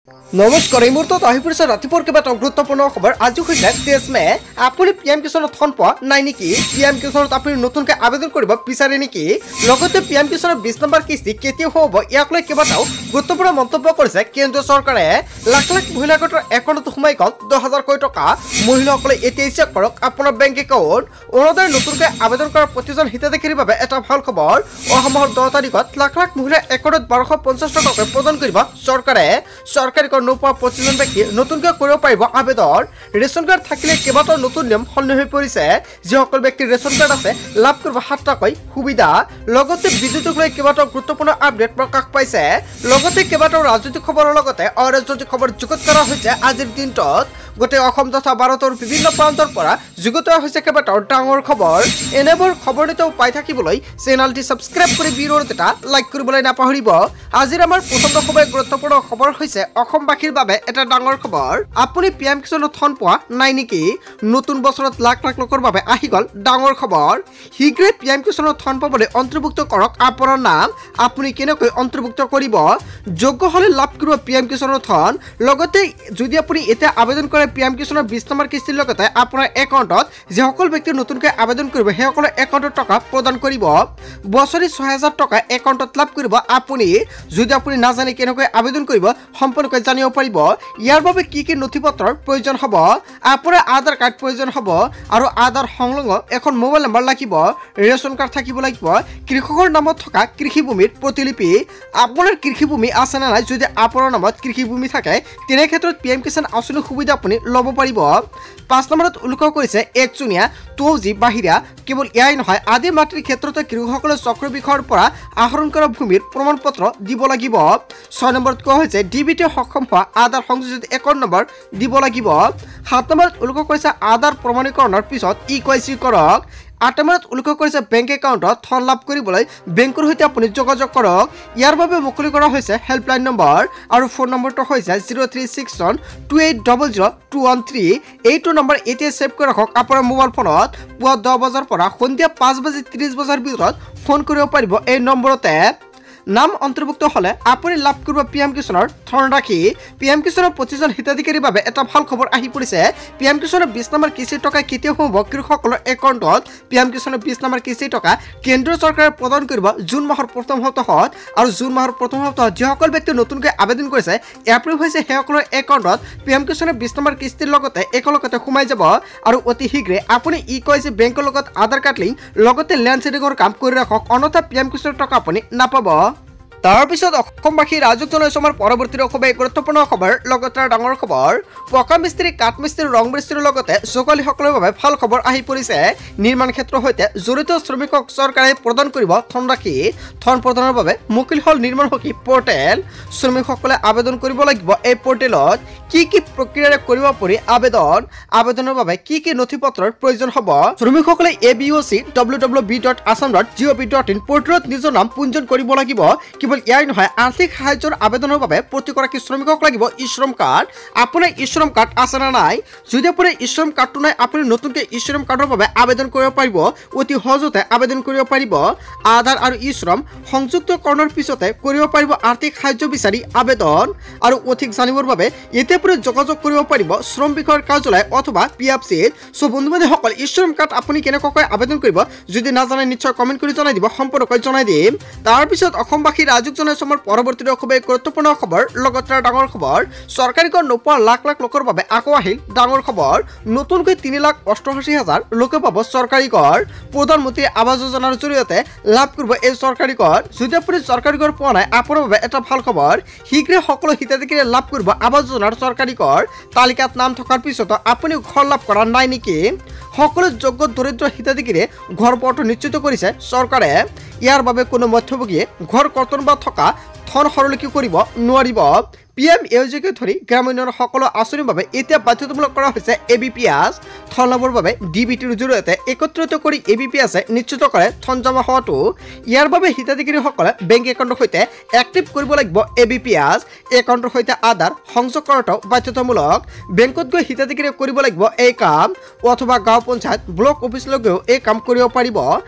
নমস্কাৰ এই মুহূৰ্তত আহি পৰিছে ৰাতিপুৱাৰ কেইবাটাও গুৰুত্বপূৰ্ণ খবৰ। আজি হৈছে 23 মে। আপুনি পিএম কিষাণত ধন পোৱা নাই নেকি? পিএম কিষাণত আপুনি নতুনকৈ আবেদন কৰিব বিচাৰে নেকি? লগতে পিএম কিষাণৰ 20 নম্বৰ কিস্তি কেতিয়া হ'ব ইয়াক লৈ কেইবাটাও গুৰুত্বপূৰ্ণ মন্তব্য কৰিছে কেন্দ্ৰীয় চৰকাৰে। লাখ লাখ মহিলা গোটৰ একাউণ্টত সোমাই গ'ল 10,000 কোটি টকা। মহিলাসকলে এতিয়া চেক কৰক আপোনাৰ বেংক একাউণ্ট। অৰুণোদয় নতুনকৈ আবেদন কৰা প্ৰতিজন হিতাধিকাৰীৰ বাবে এটা ভাল খবৰ। অহা মাহৰ 10 তাৰিখত লাখ লাখ মহিলাৰ একাউণ্টত 1250 টকাকৈ প্ৰদান কৰিব চৰকাৰে। চৰকাৰী নোপোৱা 25জন ব্যক্তি নতুনকৈ কৰিব পাৰিব আবেদন। ৰেচন কাৰ্ড থাকিলে কেইবাটাও নতুন নিয়ম সলনি হৈ পৰিছে। যিসকল ব্যক্তিৰ ৰেচন কাৰ্ড আছে লাভ কৰিব 7 টাকৈ সুবিধা। লগতে বিদ্যুৎক লৈ কেইবাটাও গুৰুত্বপূৰ্ণ আপডেট প্ৰকাশ পাইছে। লগতে কেইবাটাও ৰাজনৈতিক খবৰৰ লগতে অৰাজনৈতিক খবৰ যুগুত কৰা হৈছে আজিৰ দিনটোত। গোটেই অসম তথা ভাৰতৰ বিভিন্ন প্ৰান্তৰ পৰা যুগুত হৈছে কেইবাটাও ডাঙৰ খবৰ। এনেবোৰ খবৰ নিতৌ পাই থাকিবলৈ চেনেলটি ছাবস্ক্ৰাইব কৰি ভিডিঅ'ত এটা লাইক কৰিবলৈ নাপাহৰিব। আজিৰ আমাৰ প্ৰথম গুৰুত্বপূৰ্ণ খবৰ হৈছে অসমবাসীৰ বাবে এটা ডাঙৰ খবৰ। আপুনি পিএম কিষাণত ধন পোৱা নাই নেকি? নতুন বছৰত লাখ লাখ লোকৰ বাবে আহি গ'ল ডাঙৰ খবৰ। শীঘ্ৰে পিএম কিষাণত ধন পাবলৈ অন্তৰ্ভুক্ত কৰক আপোনাৰ নাম। আপুনি কেনেকৈ অন্তৰ্ভুক্ত কৰিব? যোগ্য হ'লে লাভ কৰিব পিএম কিষাণৰ ধন। লগতে যদি আপুনি এতিয়া আবেদন কৰে পিএম কিষাণৰ 20 নম্বৰ কিস্তিৰ লগতে আপোনাৰ একাউণ্টত যিসকল ব্যক্তি নতুনকৈ আবেদন কৰিব সেইসকলৰ একাউণ্টত টকা প্ৰদান কৰিব। বছৰি 6,000 টকা একাউণ্টত লাভ কৰিব আপুনি। যদি আপুনি নাজানে কেনেকৈ আবেদন কৰিব সম্পূৰ্ণকৈ জানিব পাৰিব। ইয়াৰ বাবে কি কি নথিপত্ৰৰ প্ৰয়োজন হ'ব? আপোনাৰ আধাৰ কাৰ্ড প্ৰয়োজন হ'ব আৰু আধাৰ সংলগ্ন এখন মোবাইল নম্বৰ লাগিব। ৰেচন কাৰ্ড থাকিব লাগিব। কৃষকৰ নামত থকা কৃষিভূমিৰ প্ৰতিলিপি। আপোনাৰ কৃষিভূমি আছে নে নাই? যদি আপোনাৰ নামত কৃষিভূমি থাকে তেনে ক্ষেত্ৰত পিএম কিষাণ আঁচনিৰ সুবিধা আপুনি ল'ব পাৰিব। 5 নম্বৰত উল্লেখ কৰিছে 1 জুনীয়া 2G বাহিৰা। কেৱল এয়াই নহয়, আদি মাটিৰ ক্ষেত্ৰতে কৃষকসকলে চক্ৰ বিষয়ৰ পৰা আহৰণ কৰা ভূমিৰ প্ৰমাণ পত্ৰ দিব লাগিব। 6 নম্বৰত কোৱা হৈছে ডিবিটি সক্ষম হোৱা আধাৰ সংযোজিত একাউণ্ট নম্বৰ দিব লাগিব। 7 নম্বৰত উল্লেখ কৰিছে আধাৰ প্ৰমাণীকৰণৰ পিছত EKYC কৰক। 8 নম্বৰত উল্লেখ কৰিছে বেংক একাউণ্টত ধন লাভ কৰিবলৈ বেংকৰ সৈতে আপুনি যোগাযোগ কৰক। ইয়াৰ বাবে মুকলি কৰা হৈছে হেল্পলাইন নম্বৰ আৰু ফোন নম্বৰটো হৈছে 036128000213। এইটো নম্বৰ এতিয়া ছেভ কৰি ৰাখক আপোনাৰ মোবাইল ফোনত। পুৱা 10 বজাৰ পৰা সন্ধিয়া 5:30 বজাৰ ভিতৰত ফোন কৰিব পাৰিব এই নম্বৰতে। নাম অন্তৰ্ভুক্ত হ'লে আপুনি লাভ কৰিব পিএম কিষাণৰ ধনৰাশি। পিএম কিষাণৰ 25জন হিতাধিকাৰীৰ বাবে এটা ভাল খবৰ আহি পৰিছে। পিএম কিষাণৰ 20 নম্বৰ কিস্তিৰ টকা কেতিয়া হ'ব কৃষকসকলৰ একাউণ্টত? পিএম কিষাণৰ 20 নম্বৰ কিস্তিৰ টকা কেন্দ্ৰীয় চৰকাৰে প্ৰদান কৰিব জুন মাহৰ প্ৰথম সপ্তাহত। আৰু জুন মাহৰ প্ৰথম সপ্তাহত যিসকল ব্যক্তি নতুনকৈ আবেদন কৰিছে এপ্ৰুভ হৈছে সেইসকলৰ একাউণ্টত পিএম কিষাণৰ 20 নম্বৰ কিস্তিৰ লগতে একেলগতে সোমাই যাব। আৰু অতি শীঘ্ৰে আপুনি EKYC বেংকৰ লগত আধাৰ কাৰ্ড লিংক লগতে লেণ্ড ছেডিঙৰ কাম কৰি ৰাখক, অন্যথা পিএম কিষাণৰ টকা আপুনি নাপাব। তাৰপিছত অসমবাসী ৰাজক জনাইছো আমাৰ পৰৱৰ্তী খুবেই গুৰুত্বপূৰ্ণ খবৰ। লগতে ডাঙৰ খবৰ, পকা মিস্ত্ৰী, কাঠ মিস্ত্ৰী, ৰং মিস্ত্ৰীৰ লগতে যোগালীসকলৰ বাবে ভাল খবৰ আহি পৰিছে। নিৰ্মাণ ক্ষেত্ৰৰ সৈতে জড়িত শ্ৰমিকক চৰকাৰে প্ৰদান কৰিব ধনৰাশি। ধন প্ৰদানৰ বাবে মুকলি হ'ল নিৰ্মাণ সখী পৰ্টেল। শ্ৰমিকসকলে আবেদন কৰিব লাগিব এই পৰ্টেলত। কি কি প্ৰক্ৰিয়াৰে কৰিব পাৰি আবেদন? আবেদনৰ বাবে কি কি নথিপত্ৰৰ প্ৰয়োজন হ'ব? শ্ৰমিকসকলে aboc.www.assam.gov.in পৰ্টেলত নিজৰ নাম পঞ্জীয়ন কৰিব লাগিব। কেৱল ইয়াই নহয়, আৰ্থিক সাহায্যৰ আবেদনৰ বাবে প্ৰতিগৰাকী শ্ৰমিকক লাগিব ই-শ্ৰম কাৰ্ড। আপোনাৰ ই-শ্ৰম কাৰ্ড আছে নে নাই? যদি আপোনাৰ ই-শ্ৰম কাৰ্ডটো নাই আপুনি নতুনকৈ ই-শ্ৰম কাৰ্ডৰ বাবে আবেদন কৰিব পাৰিব। অতি সহজতে আবেদন কৰিব পাৰিব। আধাৰ আৰু ই-শ্ৰম সংযুক্তকৰণৰ পিছতে কৰিব পাৰিব আৰ্থিক সাহায্য বিচাৰি আবেদন। আৰু অধিক জানিবৰ বাবে এতিয়া পৰা যোগাযোগ কৰিব পাৰিব শ্ৰম বিষয়ৰ কাৰ্যালয় অথবা PFCত। বন্ধু বান্ধৱীসকল, ই-শ্ৰম কাৰ্ড আপুনি কেনেকুৱাকৈ আবেদন কৰিব যদি নাজানে নিশ্চয় কমেণ্ট কৰি জনাই দিব, সম্পূৰ্ণকৈ জনাই দিম। তাৰপিছত অসমবাসী ৰাজক জনাইছো আমাৰ পৰৱৰ্তী খুবেই গুৰুত্বপূৰ্ণ খবৰ। লগতে ডাঙৰ খবৰ, চৰকাৰী কৰ নোপোৱা লাখ লাখ লোকৰ বাবে আকৌ আহিল ডাঙৰ খবৰ। নতুনকৈ 3,88,000 লোকে পাব চৰকাৰী কৰ। প্ৰধানমন্ত্ৰী আৱাস যোজনাৰ জৰিয়তে লাভ কৰিব এই চৰকাৰী কৰ। যদি আপুনি চৰকাৰী কৰ পোৱা নাই আপোনাৰ বাবে এটা ভাল খবৰ। শীঘ্ৰে সকলো হিতাধিকাৰীয়ে লাভ কৰিব আৱাস যোজনাৰ চৰকাৰী কৰ। তালিকাত নাম থকাৰ পিছতো আপুনি ঘৰ লাভ কৰা নাই নেকি? সকলো যোগ্য দৰিদ্ৰ হিতাধিকাৰীয়ে ঘৰ পোৱাটো নিশ্চিত কৰিছে চৰকাৰে। ইয়াৰ বাবে কোনো মধ্যভোগীয়ে ঘৰ কৰ্তন বা থকা ধন সৰলীকৰণ কৰিব নোৱাৰিব। PMAYকে ধৰি গ্ৰামীণৰ সকলো আঁচনিৰ বাবে এতিয়া বাধ্যতামূলক কৰা হৈছে ABPS। ধন লাভৰ বাবে DBTৰ জৰিয়তে একত্ৰিত কৰি ABPSে নিশ্চিত কৰে ধন জমা হোৱাটো। ইয়াৰ বাবে হিতাধিকাৰীসকলে বেংক একাউণ্টৰ সৈতে এক্টিভ কৰিব লাগিব ABPS। একাউণ্টৰ সৈতে আধাৰ সংযোগ কৰাটো বাধ্যতামূলক। বেংকত গৈ হিতাধিকাৰীয়ে কৰিব লাগিব এই কাম, অথবা গাঁও পঞ্চায়ত ব্লক অফিচলৈ গৈও এই কাম কৰিব পাৰিব।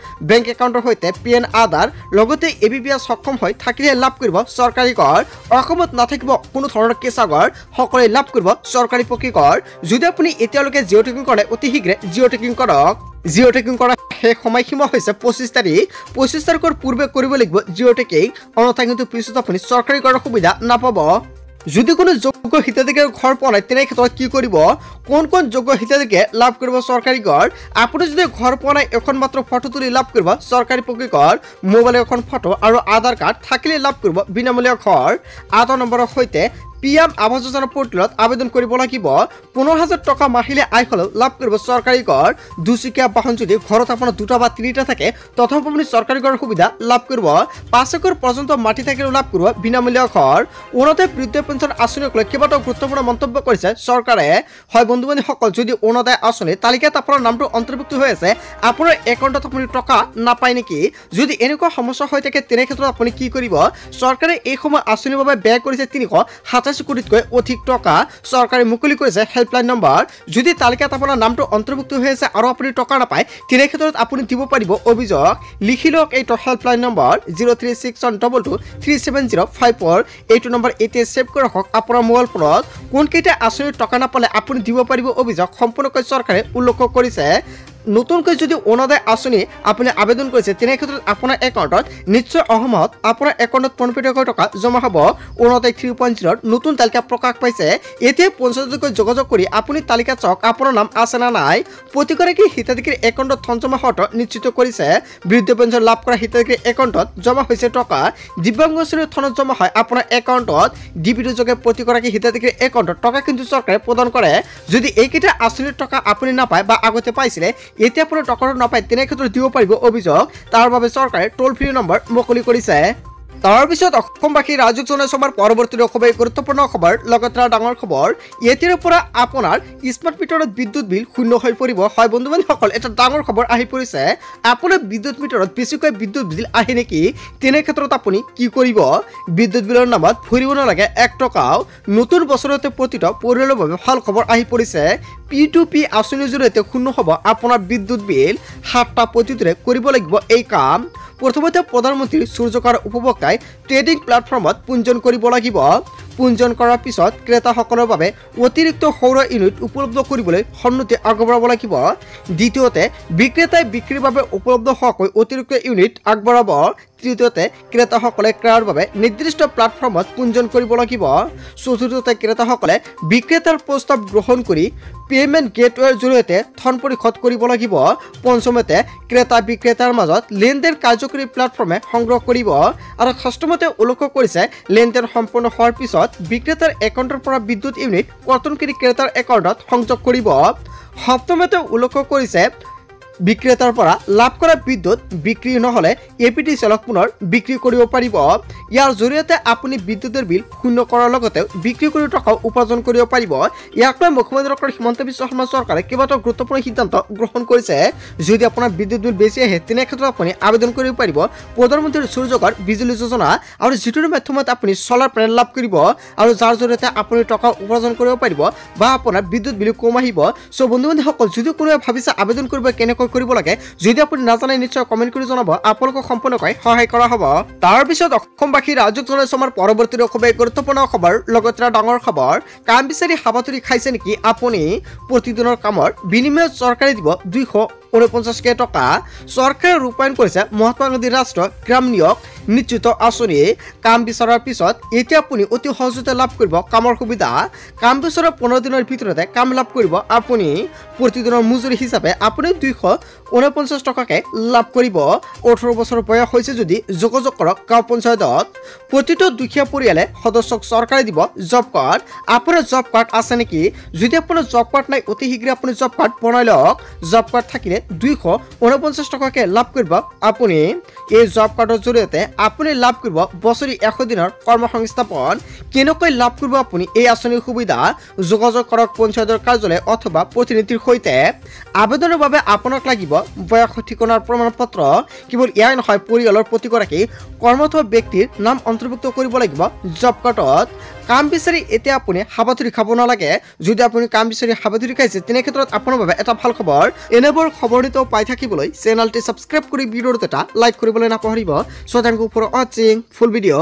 বেংক একাউণ্টৰ সৈতে PN আধাৰ লগতে ABPS সক্ষম হৈ থাকিলে লাভ কৰিব চৰকাৰী কৰ। অসমত নাথাকিব কোনো ধৰণৰ কেঁচাগৰ সকলোৱে লাভ কৰিব চৰকাৰী পকীকৰ। যদি আপুনি এতিয়ালৈকে জিঅ' টেকিং কৰা নাই অতি শীঘ্ৰে জিঅ' টেকিং কৰক। জিঅ' টেকিং কৰা শেষ সময়সীমা হৈছে 25 তাৰিখ। 25 তাৰিখৰ পূৰ্বে কৰিব লাগিব জিঅ' টেকিং, অন্যথা কিন্তু পিছত আপুনি চৰকাৰী কৰাৰ সুবিধা নাপাব। যদি কোনো যোগ্য হিতাধিকাৰীৰ ঘৰ পোৱা নাই তেনে ক্ষেত্ৰত কি কৰিব, কোন কোন যোগ্য হিতাধিকাৰীয়ে লাভ কৰিব চৰকাৰী ঘৰ। আপুনি যদি ঘৰ পোৱা নাই এখন মাত্ৰ ফটো তুলি লাভ কৰিব চৰকাৰী পকীকৰ। মোবাইলৰ এখন ফটো আৰু আধাৰ কাৰ্ড থাকিলে লাভ কৰিব বিনামূলীয়া ঘৰ। আধাৰ নম্বৰৰ সৈতে PM আৱাস যোজনা পৰ্টেলত আবেদন কৰিব লাগিব। 15,000 টকা মাহিলী আয় হলেও লাভ কৰিব চৰকাৰী ঘৰ। দুচকীয়া বাহন যদি ঘৰত আপোনাৰ 2টা বা 3টা থাকে তথাপি আপুনি চৰকাৰী ঘৰৰ সুবিধা লাভ কৰিব। 5 একৰ পৰ্যন্ত মাটি থাকিলেও লাভ কৰিব বিনামূলীয়া ঘৰ। অৰুণোদয় বৃদ্ধ পেঞ্চন আঁচনিক লৈ কেইবাটাও গুৰুত্বপূৰ্ণ মন্তব্য কৰিছে চৰকাৰে। হয় বন্ধু বান্ধৱীসকল, যদি অৰুণোদয় আঁচনি তালিকাত আপোনাৰ নামটো অন্তৰ্ভুক্ত হৈ আছে, আপোনাৰ একাউণ্টত আপুনি টকা নাপায় নেকি? যদি এনেকুৱা সমস্যা হৈ থাকে তেনে ক্ষেত্ৰত আপুনি কি কৰিব? চৰকাৰে এই সময় আঁচনিৰ বাবে ব্যয় কৰিছে 387 কোটিতকৈ অধিক টকা। চৰকাৰে মুকলি কৰিছে হেল্পলাইন নম্বৰ। যদি তালিকাত আপোনাৰ নামটো অন্তৰ্ভুক্ত হৈ আছে আৰু আপুনি টকা নাপায় তেনে ক্ষেত্ৰত আপুনি দিব পাৰিব অভিযোগ। লিখি লওক এইটো হেল্পলাইন নম্বৰ 0361223705। এইটো নম্বৰ এতিয়া ছেভ কৰি ৰাখক আপোনাৰ মোবাইল ফোনত। কোনকেইটা আঁচনিৰ টকা নাপালে আপুনি দিব পাৰিব অভিযোগ সম্পূৰ্ণকৈ চৰকাৰে উল্লেখ কৰিছে। নতুনকৈ যদি অৰুণোদয় আঁচনি আপুনি আবেদন কৰিছে তেনে ক্ষেত্ৰত আপোনাৰ একাউণ্টত নিশ্চয় অহা মাহত আপোনাৰ একাউণ্টত 15,000 টকা জমা হ'ব। অৰুণোদয় 3.0 নতুন তালিকা প্ৰকাশ পাইছে। এতিয়া পঞ্চায়তকৈ যোগাযোগ কৰি আপুনি তালিকাত চাওক আপোনাৰ নাম আছে না নাই। প্ৰতিগৰাকী হিতাধিকাৰীৰ একাউণ্টত ধন জমা হোৱাটো নিশ্চিত কৰিছে। বৃদ্ধ পেঞ্চন লাভ কৰা হিতাধিকাৰীৰ একাউণ্টত জমা হৈছে টকা। দিব্যাংগ শ্ৰেণীৰ ধনত জমা হয় আপোনাৰ একাউণ্টত। ডিবিটিৰ যোগে প্ৰতিগৰাকী হিতাধিকাৰীৰ একাউণ্টত টকা কিন্তু চৰকাৰে প্ৰদান কৰে। যদি এইকেইটা আঁচনিৰ টকা আপুনি নাপায় বা আগতে পাইছিলে এতিয়া আপোনাৰ টকাটো নাপায় তেনে ক্ষেত্ৰত দিব পাৰিব অভিযোগ। তাৰ বাবে চৰকাৰে টোল ফ্ৰী নম্বৰ মুকলি কৰিছে। তাৰপিছত অসমবাসী ৰাজুক জনাইছো আমাৰ পৰৱৰ্তী খুবেই গুৰুত্বপূৰ্ণ খবৰ, লগতে ডাঙৰ খবৰ। এতিয়াৰ পৰা আপোনাৰ স্মাৰ্ট মিটাৰত বিদ্যুৎ বিল শূন্য হৈ পৰিব। হয় বন্ধু বান্ধৱীসকল, এটা ডাঙৰ খবৰ আহি পৰিছে। আপোনাৰ বিদ্যুৎ মিটাৰত বেছিকৈ বিদ্যুৎ বিল আহে নেকি? তেনে ক্ষেত্ৰত আপুনি কি কৰিব? বিদ্যুৎ বিলৰ নামত ভৰিব নালাগে 1 টকাও। নতুন বছৰতে প্ৰতিটো পৰিয়ালৰ বাবে ভাল খবৰ আহি পৰিছে। P2P আঁচনিৰ জৰিয়তে শূন্য হ'ব আপোনাৰ বিদ্যুৎ বিল। 7টা পদ্ধতিৰে কৰিব লাগিব এই কাম। প্ৰথমতে প্ৰধানমন্ত্ৰী সূৰ্যকাৰ উপভোক্তাই ট্ৰেডিং প্লেটফৰ্মত পঞ্জীয়ন কৰিব লাগিব। পঞ্জীয়ন কৰাৰ পিছত ক্ৰেতাসকলৰ বাবে অতিৰিক্ত সৌৰ ইউনিট উপলব্ধ কৰিবলৈ সন্মতি আগবঢ়াব লাগিব। দ্বিতীয়তে বিক্ৰেতাই বিক্ৰীৰ বাবে উপলব্ধ হোৱাকৈ অতিৰিক্ত ইউনিট আগবঢ়াব। তৃতীয়তে ক্ৰেতাসকলে ক্ৰয়ৰ বাবে নিৰ্দিষ্ট প্লেটফৰ্মত পঞ্জীয়ন কৰিব লাগিব। চতুৰ্থতে ক্ৰেতাসকলে বিক্ৰেতাৰ প্ৰস্তাৱ গ্ৰহণ কৰি পেমেণ্ট গেটৱেৰ জৰিয়তে ধন পৰিশোধ কৰিব লাগিব। পঞ্চমতে ক্ৰেতা বিক্ৰেতাৰ মাজত লেনদেন কাৰ্যকৰী প্লেটফৰ্মে সংগ্ৰহ কৰিব। আৰু ষষ্ঠমতে উল্লেখ কৰিছে লেনদেন সম্পূৰ্ণ হোৱাৰ পিছত বিক্ৰেতাৰ একাউণ্টৰ পৰা বিদ্যুৎ ইউনিট কৰ্তনকাৰী ক্ৰেতাৰ একাউণ্টত সংযোগ কৰিব। সপ্তমতে উল্লেখ কৰিছে বিক্ৰেতাৰ পৰা লাভ কৰা বিদ্যুৎ বিক্ৰী নহ'লে APTCL পুনৰ বিক্ৰী কৰিব পাৰিব। ইয়াৰ জৰিয়তে আপুনি বিদ্যুৎৰ বিল শূন্য কৰাৰ লগতে বিক্ৰী কৰি টকা উপাৰ্জন কৰিব পাৰিব। ইয়াক লৈ মুখ্যমন্ত্ৰী ডক্টৰ হিমন্ত বিশ্ব শৰ্মা চৰকাৰে কেইবাটাও গুৰুত্বপূৰ্ণ সিদ্ধান্ত গ্ৰহণ কৰিছে। যদি আপোনাৰ বিদ্যুৎ বিল বেছি আহে তেনে ক্ষেত্ৰত আপুনি আবেদন কৰিব পাৰিব প্ৰধানমন্ত্ৰী সূৰ্যঘৰ বিজুলী যোজনা, আৰু যিটোৰ মাধ্যমত আপুনি চলাৰ পেনেল লাভ কৰিব আৰু যাৰ জৰিয়তে আপুনি টকা উপাৰ্জন কৰিব পাৰিব বা আপোনাৰ বিদ্যুৎ বিল কম আহিব। চ' বন্ধু বান্ধৱীসকল, যদি কোনোবাই ভাবিছে আবেদন কৰিব কেনেকৈ কৰিব লাগে, যদি আপুনি নাজানে নিশ্চয় কমেন্ট কৰি জনাব, আপোনালোকক সম্পূৰ্ণকৈ সহায় কৰা হ'ব। তাৰপিছত অসমবাসী ৰাজুক জনাইছো আমাৰ পৰৱৰ্তী খুবেই গুৰুত্বপূৰ্ণ খবৰ, লগতে ডাঙৰ খবৰ। কাম বিচাৰি হাবাথুৰি খাইছে নেকি আপুনি? প্ৰতিদিনৰ কামৰ বিনিময়ত চৰকাৰে দিব 249 টকা। চৰকাৰে ৰূপায়ণ কৰিছে মহাত্মা গান্ধী ৰাষ্ট্ৰীয় গ্ৰাম নিয়োগ নিশ্চিত আঁচনি। কাম বিচৰাৰ পিছত এতিয়া আপুনি অতি সহজতে লাভ কৰিব কামৰ সুবিধা। কাম বিচৰা 15 দিনৰ ভিতৰতে কাম লাভ কৰিব আপুনি। প্ৰতিদিনৰ মজুৰি হিচাপে আপুনি 249 টকাকে লাভ কৰিব। 18 বছৰ বয়স হৈছে যদি যোগাযোগ কৰক গাঁও পঞ্চায়তত। প্ৰতিটো দুখীয়া পৰিয়ালে সদস্যক চৰকাৰে দিব জব কাৰ্ড। আপোনাৰ জব কাৰ্ড আছে নেকি? যদি আপোনাৰ জব কাৰ্ড নাই অতি শীঘ্ৰে আপুনি জব কাৰ্ড বনাই লওক। জব কাৰ্ড থাকিলে 249 টকাকে লাভ কৰিব আপুনি। এই জব কাৰ্ডৰ জৰিয়তে আপুনি লাভ কৰিব বছৰি 100 দিনৰ কৰ্মসংস্থাপন। কেনেকৈ লাভ কৰিব আপুনি এই আঁচনিৰ সুবিধা? যোগাযোগ কৰক পঞ্চায়তৰ কাৰ্যালয় অথবা প্ৰতিনিধিৰ সৈতে। আবেদনৰ বাবে আপোনাক লাগিব বয়স ঠিকনাৰ প্ৰমাণপত্ৰ। কেৱল ইয়াই নহয়, পৰিয়ালৰ প্ৰতিগৰাকী কৰ্মৰত ব্যক্তিৰ নাম অন্তৰ্ভুক্ত কৰিব লাগিব জব কাৰ্ডত। কাম বিচাৰি এতিয়া আপুনি হাবাথুৰি খাব নালাগে। যদি আপুনি কাম বিচাৰি হাবাথুৰি খাইছে তেনে ক্ষেত্ৰত আপোনাৰ বাবে এটা ভাল খবৰ। এনেবোৰ খবৰ নিতৌ পাই থাকিবলৈ চেনেলটি সাবস্ক্ৰাইব কৰি ভিডিঅ'টো এটা লাইক কৰিবলৈ নাপাহৰিব। So thank you for watching full video'.